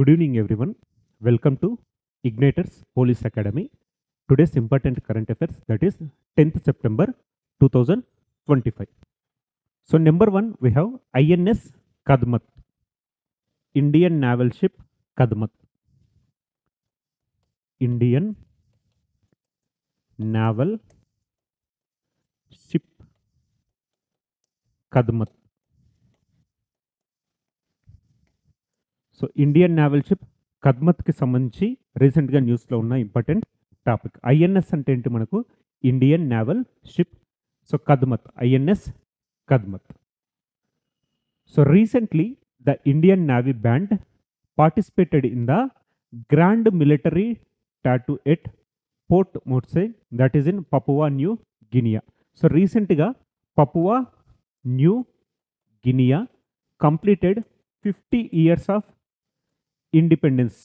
Good evening, everyone. Welcome to Ignators Police Academy. Today's important current affairs, that is 10th September 2025. So, number one, we have INS Kadmat, Indian naval ship Kadmat. Indian naval ship Kadmat. So Indian naval ship కద్మత్కి సంబంధించి రీసెంట్గా న్యూస్లో ఉన్న important topic. INS అంటే ఏంటి మనకు? Indian naval ship. So Kadmat, INS Kadmat. So recently the Indian navy band participated in the grand military tattoo at Port Moresby, that is in Papua New Guinea. So రీసెంట్గా Papua New Guinea completed 50 years of independence.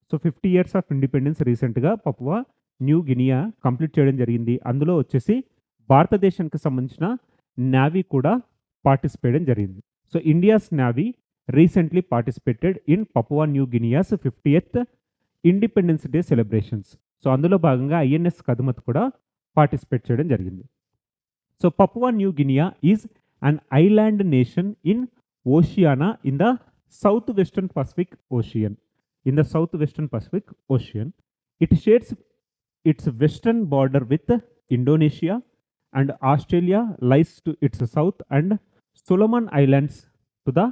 So 50 years of independence రీసెంట్గా Papua New Guinea complete చేయడం జరిగింది. అందులో వచ్చేసి భారతదేశానికి సంబంధించిన navy కూడా participate జరిగింది. So India's navy recently participated in Papua New Guinea's 50th independence day celebrations. So అందులో భాగంగా ఐఎన్ఎస్ కద్మత్ కూడా పార్టిసిపేట్ చేయడం జరిగింది. So Papua New Guinea is an island nation in Oceania in the south western Pacific ocean. In the southwestern Pacific Ocean, it shares its western border with Indonesia, and Australia lies to its south and Solomon Islands to the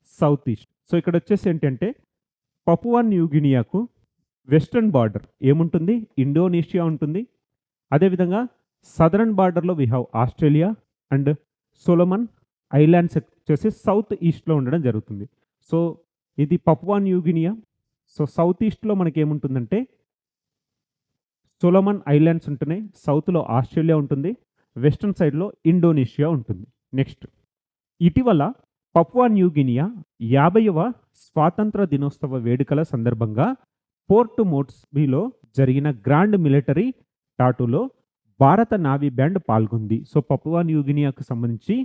southeast. So ఇక్కడ వచ్చేసి ఏంటంటే Papua New గినియాకు western border ఏముంటుంది? Indonesia ఉంటుంది. అదేవిధంగా southern బార్డర్లో we have Australia and Solomon Islands వచ్చేసి south ఈస్ట్లో ఉండడం జరుగుతుంది. సో ఇది Papua New Guinea. So south ఈస్ట్లో మనకి ఏముంటుందంటే సొలమన్ ఐలాండ్స్ ఉంటున్నాయి, సౌత్లో ఆస్ట్రేలియా ఉంటుంది, వెస్టర్న్ సైడ్లో ఇండోనేషియా ఉంటుంది. నెక్స్ట్, ఇటీవల పపువా న్యూ గినియా 50వ స్వాతంత్ర దినోత్సవ వేడుకల సందర్భంగా పోర్ట్ మోర్స్బీలో జరిగిన గ్రాండ్ మిలిటరీ టాటూలో భారత నావీ బ్యాండ్ పాల్గొంది. సో పపువా న్యూ గినియాకు సంబంధించి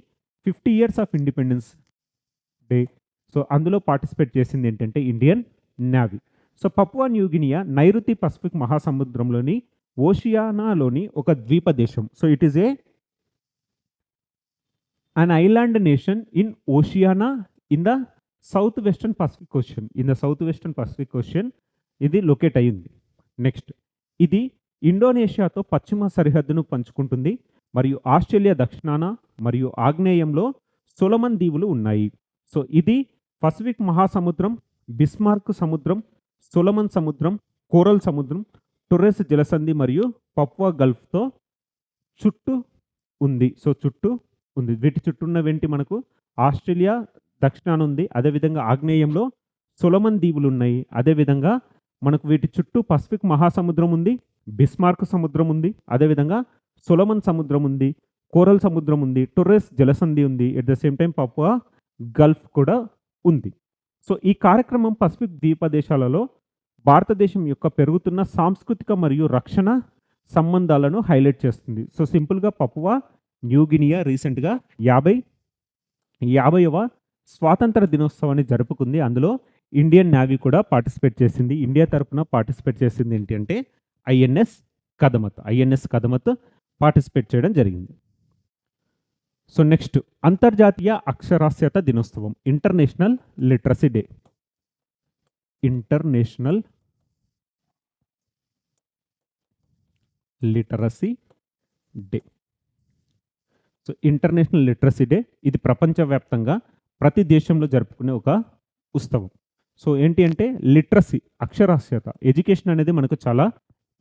50 years of independence day. So అందులో పార్టిసిపేట్ చేసింది ఏంటంటే Indian navy. So Papua New Guinea నైరుతి పసిఫిక్ మహాసముద్రంలోని ఓషియానాలోని ఒక ద్వీప దేశం. So it is an island nation in Oceania in the south western Pacific ocean. In the south western Pacific ocean ఇది లొకేట్ అయ్యింది. నెక్స్ట్, ఇది ఇండోనేషియాతో పశ్చిమ సరిహద్దును పంచుకుంటుంది మరియు ఆస్ట్రేలియా దక్షిణాన మరియు ఆగ్నేయంలో సొలమన్ దీవులు ఉన్నాయి. సో ఇది పసిఫిక్ మహాసముద్రం, బిస్మార్క్ సముద్రం, సొలమన్ సముద్రం, కోరల్ సముద్రం, టొర్రెస్ జలసంధి మరియు పపువా గల్ఫ్తో చుట్టూ ఉంది. సో చుట్టూ ఉంది. వీటి చుట్టూ ఉన్నవేంటి మనకు? ఆస్ట్రేలియా దక్షిణాన ఉంది, అదేవిధంగా ఆగ్నేయంలో సొలమన్ దీవులు ఉన్నాయి, అదేవిధంగా మనకు వీటి చుట్టూ పసిఫిక్ మహాసముద్రం ఉంది, బిస్మార్క్ సముద్రం ఉంది, అదేవిధంగా సొలమన్ సముద్రం ఉంది, కోరల్ సముద్రం ఉంది, టొర్రెస్ జలసంధి ఉంది, at the same time Papua Gulf కూడా ఉంది. సో ఈ కార్యక్రమం పసిఫిక్ ద్వీపదేశాలలో భారతదేశం యొక్క పెరుగుతున్న సాంస్కృతిక మరియు రక్షణ సంబంధాలను హైలైట్ చేస్తుంది. సో సింపుల్గా పపువా న్యూ గినియా రీసెంట్గా 50వ స్వాతంత్ర దినోత్సవాన్ని జరుపుకుంది. అందులో ఇండియన్ నావీ కూడా పార్టిసిపేట్ చేసింది. ఇండియా తరఫున పార్టిసిపేట్ చేసింది ఏంటి అంటే ఐఎన్ఎస్ కదమత్. ఐఎన్ఎస్ కదమత్ పార్టిసిపేట్ చేయడం జరిగింది. సో నెక్స్ట్, అంతర్జాతీయ అక్షరాస్యత దినోత్సవం, international literacy day. International literacy day. So international literacy day ఇది ప్రపంచవ్యాప్తంగా ప్రతి దేశంలో జరుపుకునే ఒక ఉత్సవం. సో ఏంటి అంటే లిటరసీ, అక్షరాస్యత, ఎడ్యుకేషన్ అనేది మనకు చాలా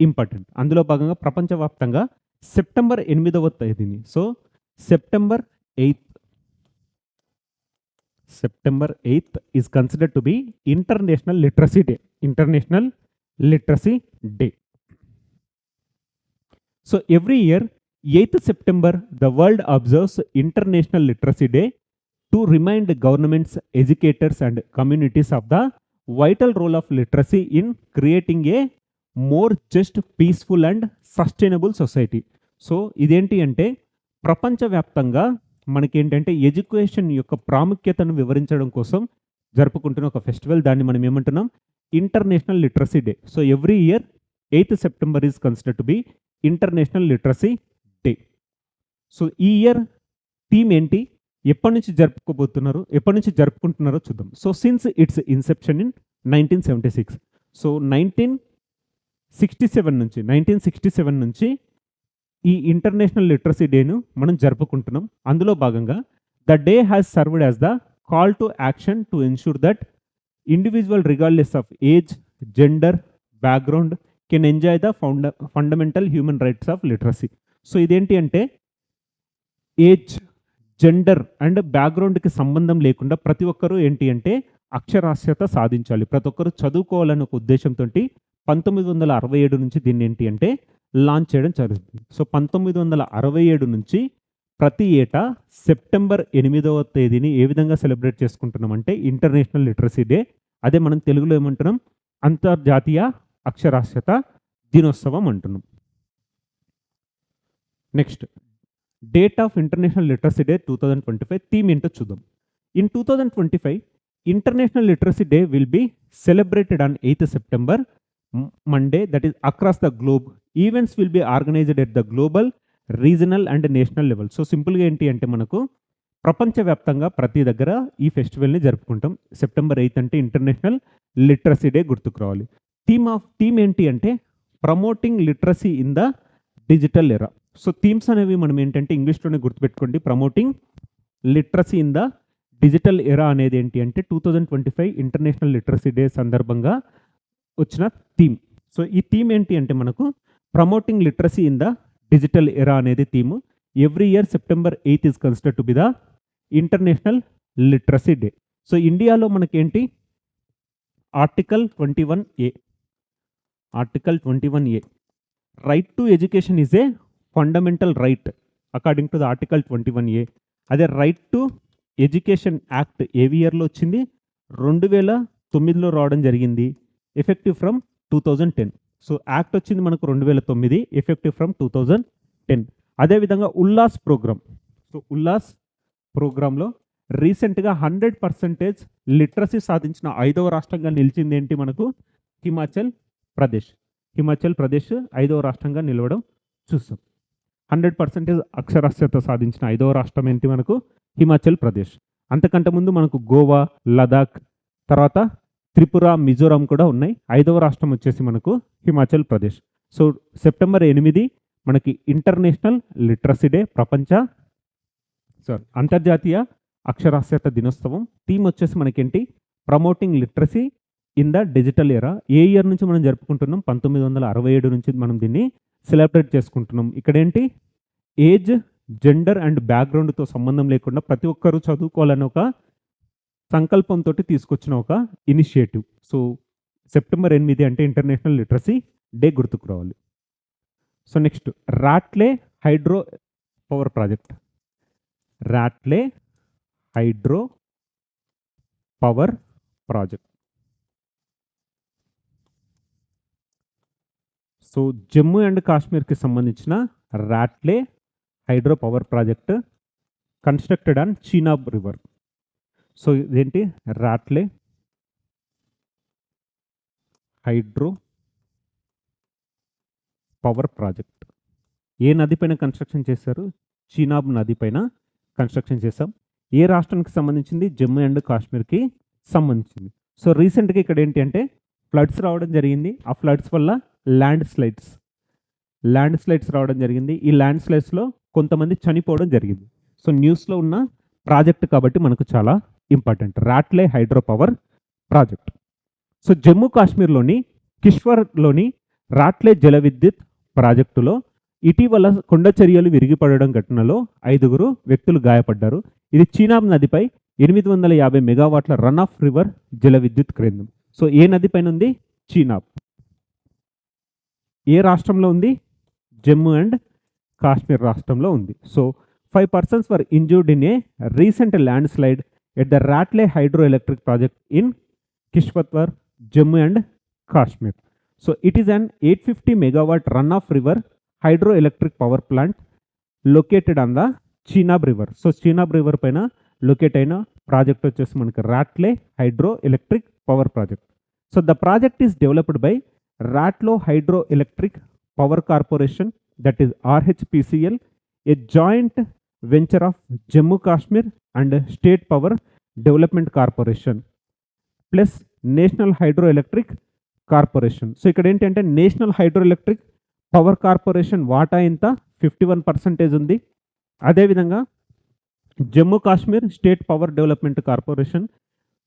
ఇంపార్టెంట్. అందులో భాగంగా ప్రపంచవ్యాప్తంగా సెప్టెంబర్ 8వ తేదీని, so September 8th is considered to be International Literacy Day. International Literacy Day. So every year, 8th September, the world observes International Literacy Day to remind governments, educators and communities of the vital role of literacy in creating a more just, peaceful and sustainable society. So ఇదేంటి అంటే ప్రపంచవ్యాప్తంగా మనకేంటంటే education యొక్క ప్రాముఖ్యతను వివరించడం కోసం జరుపుకుంటున్న ఒక ఫెస్టివల్. దాన్ని మనం ఏమంటున్నాం? International literacy day. So every year 8th September is considered to be international literacy day. So ఈ ఇయర్ థీమ్ ఏంటి, ఎప్పటి నుంచి జరుపుకోబోతున్నారు, ఎప్పటి నుంచి జరుపుకుంటున్నారో చూద్దాం. So since its inception in 1976. So 1967 నుంచి ఈ ఇంటర్నేషనల్ లిటరసీ డేను మనం జరుపుకుంటున్నాం. అందులో భాగంగా the day has served as the call to action to ensure that individual regardless of age, gender, background can enjoy the fundamental human rights of literacy. So ఇదేంటి అంటే age, gender and బ్యాక్గ్రౌండ్కి సంబంధం లేకుండా ప్రతి ఒక్కరూ ఏంటి అంటే అక్షరాస్యత సాధించాలి, ప్రతి ఒక్కరు చదువుకోవాలనే ఒక ఉద్దేశంతో 1967 నుంచి దీన్ని ఏంటి అంటే లాంచ్ చేయడం జరుగుతుంది. సో 1967 నుంచి ప్రతి ఏటా సెప్టెంబర్ 8వ తేదీని ఏ విధంగా సెలబ్రేట్ చేసుకుంటున్నాం అంటే ఇంటర్నేషనల్ లిటరసీ డే. అదే మనం తెలుగులో ఏమంటున్నాం, అంతర్జాతీయ అక్షరాస్యత దినోత్సవం అంటున్నాం. Next, date of international literacy day 2025 theme ఏంటో చూద్దాం. In 2025 international literacy day will be celebrated on 8th September Monday, that is across the globe. Events will be organized at the global, regional and national level. So సింపుల్గా ఏంటి అంటే మనకు ప్రపంచవ్యాప్తంగా ప్రతి దగ్గర ఈ ఫెస్టివల్ని జరుపుకుంటాం. September 8 అంటే ఇంటర్నేషనల్ లిటరసీ డే గుర్తుకు రావాలి. థీమ్ ఏంటి అంటే promoting literacy in the digital ఎరా. సో థీమ్స్ అనేవి మనం ఏంటంటే ఇంగ్లీష్లోనే గుర్తుపెట్టుకోండి. Promoting literacy in the digital era అనేది ఏంటి అంటే 2025 ఇంటర్నేషనల్ లిటరసీ డే సందర్భంగా వచ్చిన థీమ్. సో ఈ థీమ్ ఏంటి అంటే మనకు promoting literacy in the digital era అనేది theme. Every year September 8 is considered to be the international literacy day. So ఇండియాలో మనకేంటి article 21A right to education is a fundamental right according to the article 21A. అదే right to education act ఏ ఇయర్లో వచ్చింది, 2009లో రావడం జరిగింది, effective from 2010. So act వచ్చింది మనకు 2009, ఎఫెక్టివ్ ఫ్రమ్ 2010. అదేవిధంగా ఉల్లాస్ ప్రోగ్రామ్. సో ఉల్లాస్ ప్రోగ్రాంలో రీసెంట్గా 100% లిటరసీ సాధించిన 5వ రాష్ట్రంగా నిలిచింది ఏంటి మనకు హిమాచల్ ప్రదేశ్. 5వ రాష్ట్రంగా నిలవడం చూస్తాం. 100% అక్షరాస్యత సాధించిన 5వ రాష్ట్రం ఏంటి మనకు హిమాచల్ ప్రదేశ్. అంతకంటే ముందు మనకు గోవా, లదాఖ్, తర్వాత త్రిపుర, మిజోరాం కూడా ఉన్నాయి. 5వ రాష్ట్రం వచ్చేసి మనకు హిమాచల్ ప్రదేశ్. సో September 8 మనకి ఇంటర్నేషనల్ లిటరసీ డే, అంతర్జాతీయ అక్షరాస్యత దినోత్సవం. థీమ్ వచ్చేసి మనకేంటి promoting literacy in the digital ఎరా. ఏ ఇయర్ నుంచి మనం జరుపుకుంటున్నాం, 1967 నుంచి మనం దీన్ని సెలబ్రేట్ చేసుకుంటున్నాం. ఇక్కడేంటి ఏజ్, జెండర్ అండ్ బ్యాక్గ్రౌండ్తో సంబంధం లేకుండా ప్రతి ఒక్కరూ చదువుకోవాలని ఒక సంకల్పంతో తీసుకొచ్చిన ఒక ఇనిషియేటివ్. సో September 8 అంటే ఇంటర్నేషనల్ లిటరసీ డే గుర్తుకు రావాలి. So next, Ratle hydro power project. So Jammu and కాశ్మీర్కి సంబంధించిన Ratle hydro power project constructed on Chenab river. So ఇదేంటి రాట్లే హైడ్రో పవర్ ప్రాజెక్ట్ ఏ నది పైన కన్స్ట్రక్షన్ చేశారు, చీనాబ్ నది పైన కన్స్ట్రక్షన్ చేశాం. ఏ రాష్ట్రానికి సంబంధించింది, జమ్మూ అండ్ కాశ్మీర్కి సంబంధించింది. సో రీసెంట్గా ఇక్కడ ఏంటి అంటే ఫ్లడ్స్ రావడం జరిగింది. ఆ ఫ్లడ్స్ వల్ల ల్యాండ్ స్లైడ్స్ రావడం జరిగింది. ఈ ల్యాండ్ స్లైడ్స్లో కొంతమంది చనిపోవడం జరిగింది. సో న్యూస్లో ఉన్న ప్రాజెక్ట్ కాబట్టి మనకు చాలా important, Ratle hydro power project. So Jammu కాశ్మీర్లోని కిష్వర్లోని రాట్లే జల విద్యుత్ ప్రాజెక్టులో ఇటీవల కొండ చర్యలు విరిగిపడడం ఘటనలో 5 వ్యక్తులు గాయపడ్డారు. ఇది చీనాబ్ నదిపై 850 మెగావాట్ల రన్ ఆఫ్ రివర్ జల విద్యుత్ కేంద్రం. సో ఏ నది పైన ఉంది, చీనాబ్. ఏ రాష్ట్రంలో ఉంది, జమ్మూ అండ్ కాశ్మీర్ రాష్ట్రంలో ఉంది. So 5 persons were injured in a recent landslide at the Ratle hydroelectric project in Kishwatwar, Jammu and Kashmir. So it is an 850 megawatt run-off river hydroelectric power plant located on the Chenab River. So Chenab River paina locate అయిన project వచ్చేసి మనకి Ratle hydro electric power project. So the project is developed by Ratle hydro electric power corporation, that is RHPCL, a joint venture of Jammu Kashmir and state power development corporation plus national hydro electric corporation. So ఇక్కడ ఏంటంటే national hydro electric power corporation వాటా ఎంత 51% ఉంది. అదేవిధంగా Jammu Kashmir state power development corporation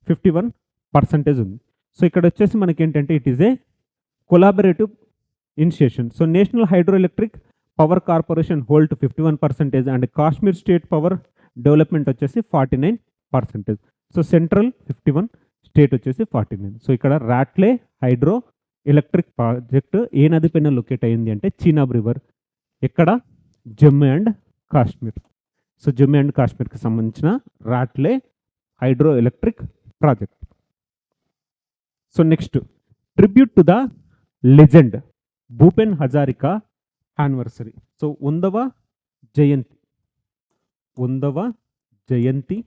51% ఉంది. So ఇక్కడ వచ్చేసి మనకి ఏంటంటే it is A collaborative initiation. So national hydro electric power corporation hold 51% and Kashmir state power development వచ్చేసి 49%. సో సెంట్రల్ 51, స్టేట్ వచ్చేసి 49. సో ఇక్కడ రాట్లే హైడ్రో ఎలక్ట్రిక్ ప్రాజెక్ట్ ఏ నది పైన లొకేట్ అయింది అంటే చీనాబ్ రివర్. ఎక్కడ? Jammu and Kashmir. So Jammu and కాశ్మీర్కి సంబంధించిన Ratle hydro electric project. So next, tribute to the legend Bhupen Hazarika anniversary. So 100వ జయంతి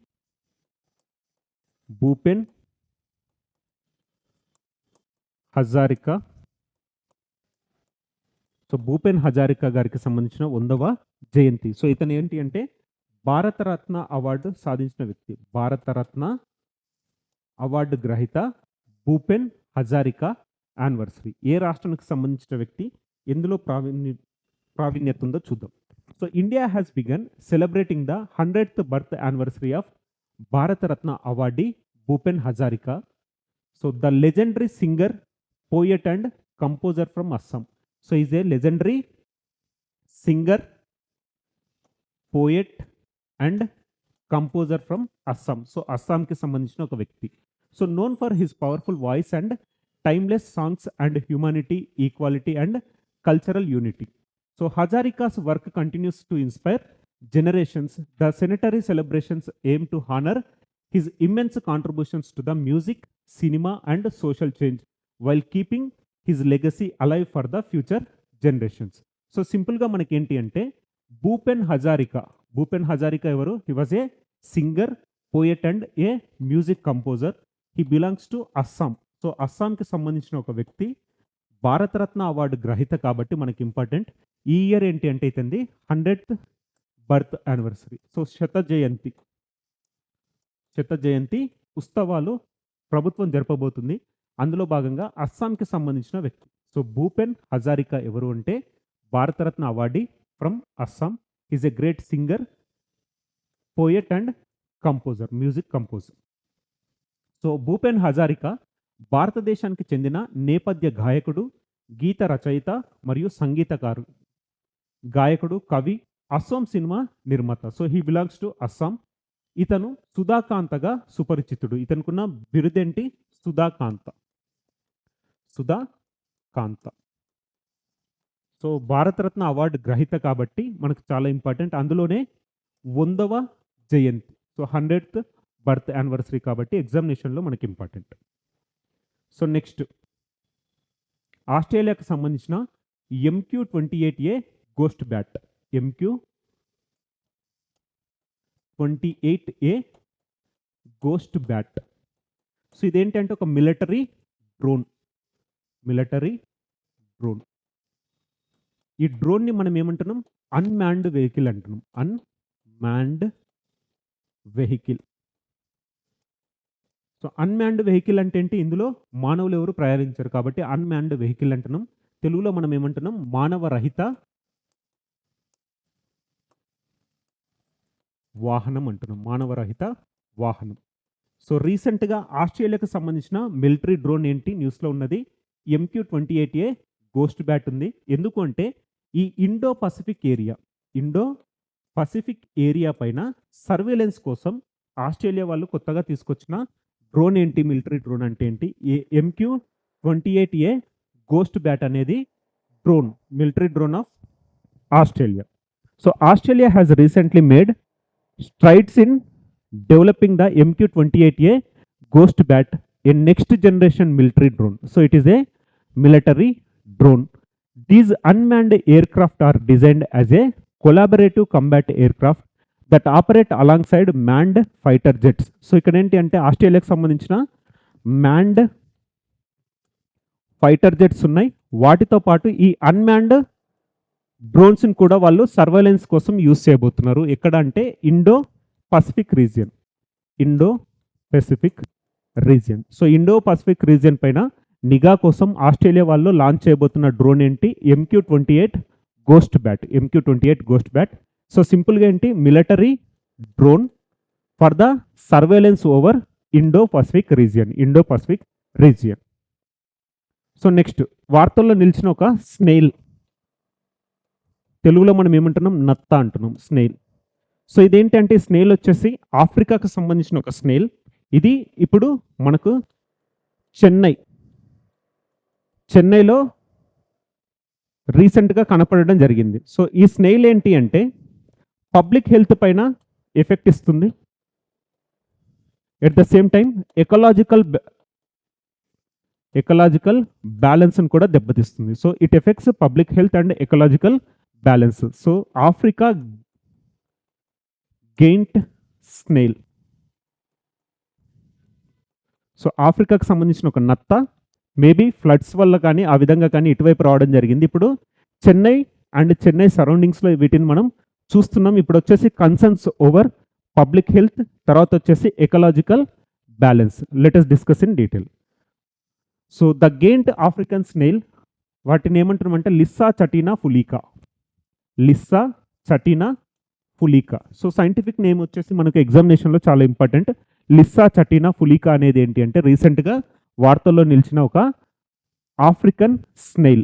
భూపెన్ హజారికా. సో భూపెన్ హజారికా గారికి సంబంధించిన 100వ జయంతి. సో ఇతను ఏంటి అంటే భారతరత్న అవార్డు సాధించిన వ్యక్తి. భారతరత్న అవార్డు గ్రహీత భూపెన్ హజారికా యానివర్సరీ. ఏ రాష్ట్రానికి సంబంధించిన వ్యక్తి, ఎందులో ప్రావీణ్యత ఉందో చూద్దాం. So India has began celebrating the 100th birth anniversary of Bharat Ratna awardee Bhupen Hazarika. So the legendary singer, poet and composer from Assam. So he is a legendary singer, poet and composer from Assam. So Assam ki sambandhinchina oka vyakti. So known for his powerful voice and timeless songs and humanity, equality and cultural unity. So Hazarika's work continues to inspire generations. The centenary celebrations aim to honor his immense contributions to the music, cinema and social change, while keeping his legacy alive for the future generations. So సింపుల్గా మనకి ఏంటి అంటే భూపెన్ హజారికా ఎవరు? He was a singer, poet and A music composer. He belongs to Assam. So అస్సాంకి సంబంధించిన ఒక వ్యక్తి, Bharat Ratna award గ్రహీత కాబట్టి మనకి ఇంపార్టెంట్. ఈ ఇయర్ ఏంటి అంటే ఇతంది 100th బర్త్ యానివర్సరీ. సో శత జయంతి ఉత్సవాలు ప్రభుత్వం జరపబోతుంది. అందులో భాగంగా అస్సాంకి సంబంధించిన వ్యక్తి. సో భూపెన్ హజారికా ఎవరు అంటే Bharat Ratna awardee from Assam. Is a great singer, poet and composer, music composer. So Bhupen Hazarika భారతదేశానికి చెందిన నేపథ్య గాయకుడు, గీత రచయిత మరియు సంగీతకారుడు, గాయకుడు, కవి, అస్సాం సినిమా నిర్మాత. So he belongs to Assam. ఇతను సుధాకాంతగా సుపరిచితుడు. ఇతనుకున్న బిరుదేంటి? సుధాకాంత. సో భారతరత్న అవార్డు గ్రహీత కాబట్టి మనకు చాలా ఇంపార్టెంట్. అందులోనే 100వ జయంతి. సో 100th బర్త్ యానివర్సరీ కాబట్టి ఎగ్జామినేషన్లో మనకి ఇంపార్టెంట్. సో నెక్స్ట్, ఆస్ట్రేలియాకి సంబంధించిన MQ-28A ghost bat. MQ-28A ghost bat. So ఇదేంటంటే ఒక మిలిటరీ డ్రోన్. ఈ డ్రోన్ని మనం ఏమంటున్నాం? అన్మ్యాన్డ్ వెహికల్ అంటున్నాం. Unmanned vehicle. So unmanned vehicle అంటే ఏంటి? ఇందులో మానవులు ఎవరు ప్రయాణించారు కాబట్టి అన్మ్యాన్డ్ వెహికల్ అంటున్నాం. తెలుగులో మనం ఏమంటున్నాం? మానవరహిత వాహనం అంటున్నాం. మానవరహిత వాహనం. సో రీసెంట్గా ఆస్ట్రేలియాకు సంబంధించిన మిలిటరీ డ్రోన్ ఏంటి న్యూస్లో ఉన్నది? MQ-28A గోస్ట్ బ్యాట్ ఉంది. ఎందుకు అంటే ఈ ఇండో పసిఫిక్ ఏరియా పైన సర్వేలెన్స్ కోసం ఆస్ట్రేలియా వాళ్ళు కొత్తగా తీసుకొచ్చిన డ్రోన్ ఏంటి? మిలిటరీ డ్రోన్ అంటే ఏంటి? MQ-28A గోస్ట్ బ్యాట్ అనేది drone, military drone of Australia. So Australia has recently made strides in developing the MQ-28A ghost bat, a next generation military drone. So it is a military drone. These unmanned aircraft are designed as a collaborative combat aircraft that operate alongside manned fighter jets. So ఇక్కడ ఏంటి అంటే ఆస్ట్రేలియాకి సంబంధించిన manned fighter jets ఉన్నాయి. వాటితో పాటు ఈ unmanned డ్రోన్స్ని కూడా వాళ్ళు సర్వైలెన్స్ కోసం యూజ్ చేయబోతున్నారు. ఎక్కడ అంటే Indo Pacific region. Indo Pacific region. So Indo Pacific region పైన నిఘా కోసం ఆస్ట్రేలియా వాళ్ళు లాంచ్ చేయబోతున్న డ్రోన్ ఏంటి? MQ-28 ghost bat. MQ-28 ghost bat. So సింపుల్గా ఏంటి? Military drone for the surveillance over Indo Pacific region. Indo Pacific region. So next వార్తల్లో నిలిచిన ఒక స్నేల్. తెలుగులో మనం ఏమంటున్నాం? నత్త అంటున్నాం. స్నేల్. సో ఇదేంటంటే స్నేల్ వచ్చేసి ఆఫ్రికాకు సంబంధించిన ఒక స్నేల్. ఇది ఇప్పుడు మనకు చెన్నైలో రీసెంట్గా కనపడడం జరిగింది. సో ఈ స్నేల్ ఏంటి అంటే పబ్లిక్ హెల్త్ పైన ఎఫెక్ట్ ఇస్తుంది. At the same time ecological బ్యాలెన్స్ని కూడా దెబ్బతీస్తుంది. So it affects public health and ecological balance. So Africa giant snail. So ఆఫ్రికాకు సంబంధించిన ఒక నత్త మేబీ ఫ్లడ్స్ వల్ల కానీ ఆ విధంగా కానీ ఇటువైపు రావడం జరిగింది. ఇప్పుడు చెన్నై సరౌండింగ్స్లో వీటిని మనం చూస్తున్నాం. ఇప్పుడు వచ్చేసి కన్సర్న్స్ ఓవర్ పబ్లిక్ హెల్త్, తర్వాత వచ్చేసి ecological balance. Let us discuss in detail. So the giant African snail, వాటిని ఏమంటున్నామంటే Lissachatina fulica. Lissachatina fulica. So scientific name వచ్చేసి మనకు ఎగ్జామినేషన్లో చాలా ఇంపార్టెంట్. లిస్సా చటీనా ఫులీకా అనేది ఏంటి అంటే రీసెంట్గా వార్తల్లో నిలిచిన ఒక African snail.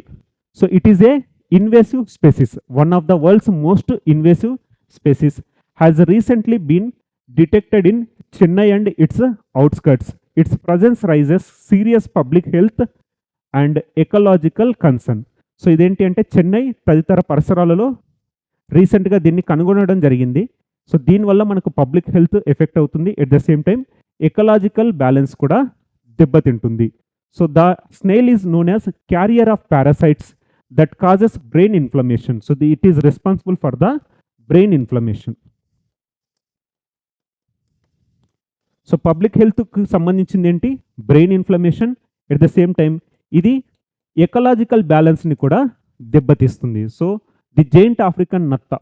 So it is a invasive species. One of the world's most invasive species has recently been detected in Chennai and its outskirts. Its presence raises serious public health and ecological concern. So ఇదేంటి అంటే చెన్నై తదితర పరిసరాలలో రీసెంట్గా దీన్ని కనుగొనడం జరిగింది. So దీనివల్ల మనకు పబ్లిక్ హెల్త్ ఎఫెక్ట్ అవుతుంది. At the same time ecological balance కూడా దెబ్బతింటుంది. So the snail is known as carrier of parasites that causes brain inflammation. So it is responsible for the brain inflammation. So public హెల్త్కి సంబంధించింది ఏంటి? Brain inflammation. At the same time ఇది ecological బ్యాలెన్స్ని కూడా దెబ్బతీస్తుంది. So the giant African నత్త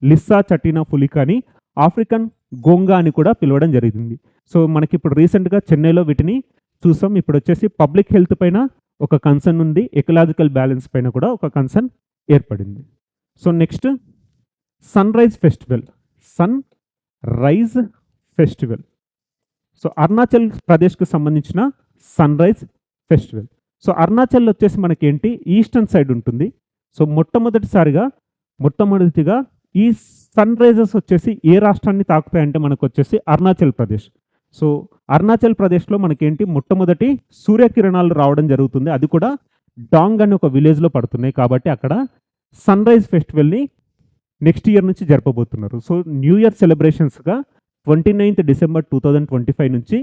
Lyssa చటీనా ఫులికాని African గోంగా అని కూడా పిలవడం జరిగింది. సో మనకి ఇప్పుడు రీసెంట్గా చెన్నైలో వీటిని చూసాం. ఇప్పుడు వచ్చేసి పబ్లిక్ హెల్త్ పైన ఒక కన్సర్న్ ఉంది, ఎకలాజికల్ బ్యాలెన్స్ పైన కూడా ఒక కన్సర్న్ ఏర్పడింది. So next sunrise festival. Sunrise festival. So Arunachal ప్రదేశ్కి సంబంధించిన sunrise festival. So Arunachal వచ్చేసి మనకేంటి ఈస్టర్న్ సైడ్ ఉంటుంది. సో మొట్టమొదటిగా ఈ సన్ రైజెస్ వచ్చేసి ఏ రాష్ట్రాన్ని తాకుతాయంటే మనకు వచ్చేసి అరుణాచల్ ప్రదేశ్. సో అరుణాచల్ ప్రదేశ్లో మనకేంటి మొట్టమొదటి సూర్యకిరణాలు రావడం జరుగుతుంది. అది కూడా డాంగ్ అనే ఒక విలేజ్లో పడుతున్నాయి. కాబట్టి అక్కడ సన్ రైజ్ ఫెస్టివల్ని నెక్స్ట్ ఇయర్ నుంచి జరపబోతున్నారు. సో న్యూ ఇయర్ సెలబ్రేషన్స్గా 29th December 2025 నుంచి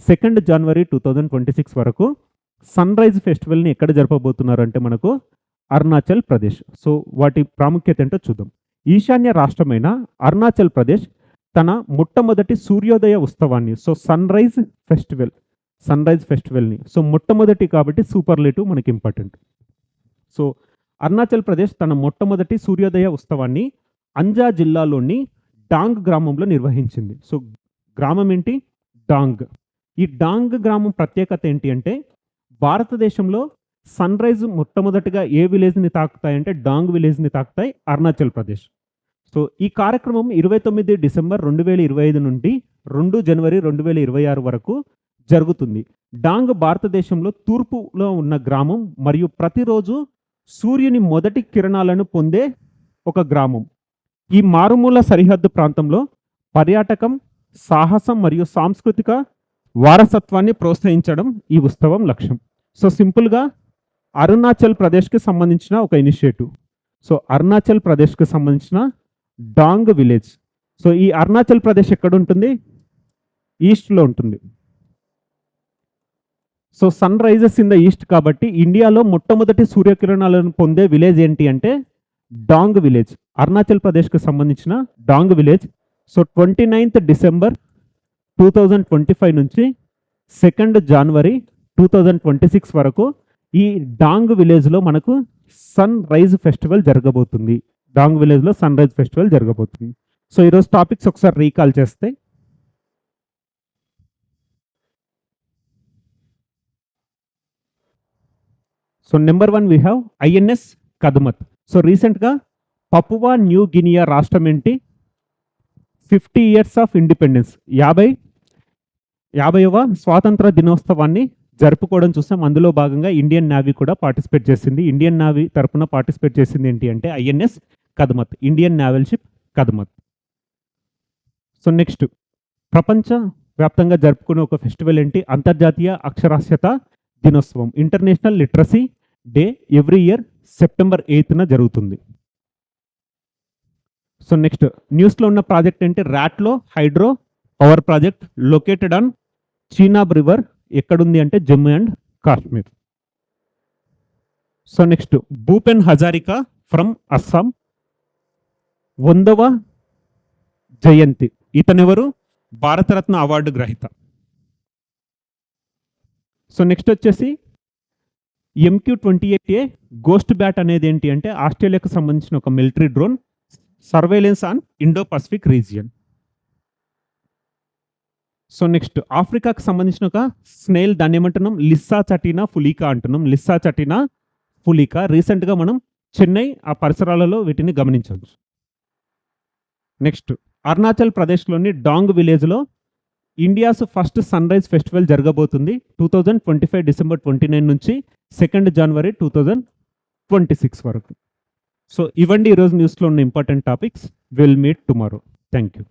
2nd January 2026 వరకు సన్ రైజ్ ఫెస్టివల్ని ఎక్కడ జరపబోతున్నారు అంటే మనకు అరుణాచల్ ప్రదేశ్. సో వాటి ప్రాముఖ్యత ఏంటో చూద్దాం. ఈశాన్య రాష్ట్రమైన అరుణాచల్ ప్రదేశ్ తన మొట్టమొదటి సూర్యోదయ ఉత్సవాన్ని, సో సన్ రైజ్ ఫెస్టివల్ని, సో మొట్టమొదటి కాబట్టి సూపర్లేటివ్ మనకి ఇంపార్టెంట్. సో అరుణాచల్ ప్రదేశ్ తన మొట్టమొదటి సూర్యోదయ ఉత్సవాన్ని అంజా జిల్లాలోని డాంగ్ గ్రామంలో నిర్వహించింది. సో గ్రామం ఏంటి? డాంగ్. ఈ డాంగ్ గ్రామం ప్రత్యేకత ఏంటి అంటే భారతదేశంలో సన్ రైజ్ మొట్టమొదటిగా ఏ విలేజ్ని తాకుతాయంటే డాంగ్ విలేజ్ని తాకుతాయి, అరుణాచల్ ప్రదేశ్. సో ఈ కార్యక్రమం 29 December 2025 నుండి 2 January 2026 వరకు జరుగుతుంది. డాంగ్ భారతదేశంలో తూర్పులో ఉన్న గ్రామం మరియు ప్రతిరోజు సూర్యుని మొదటి కిరణాలను పొందే ఒక గ్రామం. ఈ మారుమూల సరిహద్దు ప్రాంతంలో పర్యాటకం, సాహసం మరియు సాంస్కృతిక వారసత్వాన్ని ప్రోత్సహించడం ఈ ఉత్సవం లక్ష్యం. సో సింపుల్గా అరుణాచల్ ప్రదేశ్కి సంబంధించిన ఒక ఇనిషియేటివ్. సో అరుణాచల్ ప్రదేశ్కి సంబంధించిన డాంగ్ విలేజ్. సో ఈ అరుణాచల్ ప్రదేశ్ ఎక్కడ ఉంటుంది? ఈస్ట్లో ఉంటుంది. So sun rises in the east కాబట్టి ఇండియాలో మొట్టమొదటి సూర్యకిరణాలను పొందే విలేజ్ ఏంటి అంటే డాంగ్ విలేజ్. అరుణాచల్ ప్రదేశ్కి సంబంధించిన dong village. So 29th December 2025 నుంచి 2nd January 2026 వరకు ఈ డాంగ్ విలేజ్లో మనకు సన్ రైజ్ ఫెస్టివల్ జరగబోతుంది. డాంగ్ విలేజ్లో సన్ రైజ్ ఫెస్టివల్ జరగబోతుంది. సో ఈరోజు టాపిక్స్ ఒకసారి రీకాల్ చేస్తే, so number 1 we have INS Kadmat. So రీసెంట్గా పపువా న్యూ గినియా రాష్ట్రం ఏంటి 50 years ఆఫ్ ఇండిపెండెన్స్ 50వ స్వాతంత్ర దినోత్సవాన్ని జరుపుకోవడం చూసాం. అందులో భాగంగా ఇండియన్ నేవీ కూడా పార్టిసిపేట్ చేసింది. ఇండియన్ నేవీ తరపున పార్టిసిపేట్ చేసింది ఏంటి అంటే INS Kadmat, Indian naval ship Kadmat. So next, ప్రపంచ వ్యాప్తంగా జరుపుకునే ఒక ఫెస్టివల్ ఏంటి అంతర్జాతీయ అక్షరాస్యత దినోత్సవం, international literacy day every year September 8న జరుగుతుంది. సో నెక్స్ట్, న్యూస్లో ఉన్న ప్రాజెక్ట్ ఏంటి Ratle hydro power project located on Chenab river, ఎక్కడుంది అంటే Jammu and Kashmir. So next, Bhupen Hazarika from Assam 100వ జయంతి, ఇతనెవరు భారతరత్న అవార్డు గ్రహీత. సో నెక్స్ట్ వచ్చేసి MQ-28A గోస్ట్ బ్యాట్ అనేది ఏంటి అంటే ఆస్ట్రేలియాకు సంబంధించిన ఒక military drone, surveillance on Indo Pacific region. So next, ఆఫ్రికాకు సంబంధించిన ఒక స్నేల్, దాన్ని ఏమంటున్నాం లిస్సా చటీనా ఫులికా అంటున్నాం. లిస్సా చటీనా ఫులికా రీసెంట్గా మనం చెన్నై ఆ పరిసరాలలో వీటిని గమనించవచ్చు. నెక్స్ట్, అరుణాచల్ ప్రదేశ్లోని డాంగ్ విలేజ్లో India's first sunrise festival జరగబోతుంది 2025 డిసెంబర్ 29 నుంచి 2 జనవరి 2026 వరకు. సో ఇవ్వండి ఈరోజు న్యూస్లో ఉన్న important topics. Will meet tomorrow. Thank you.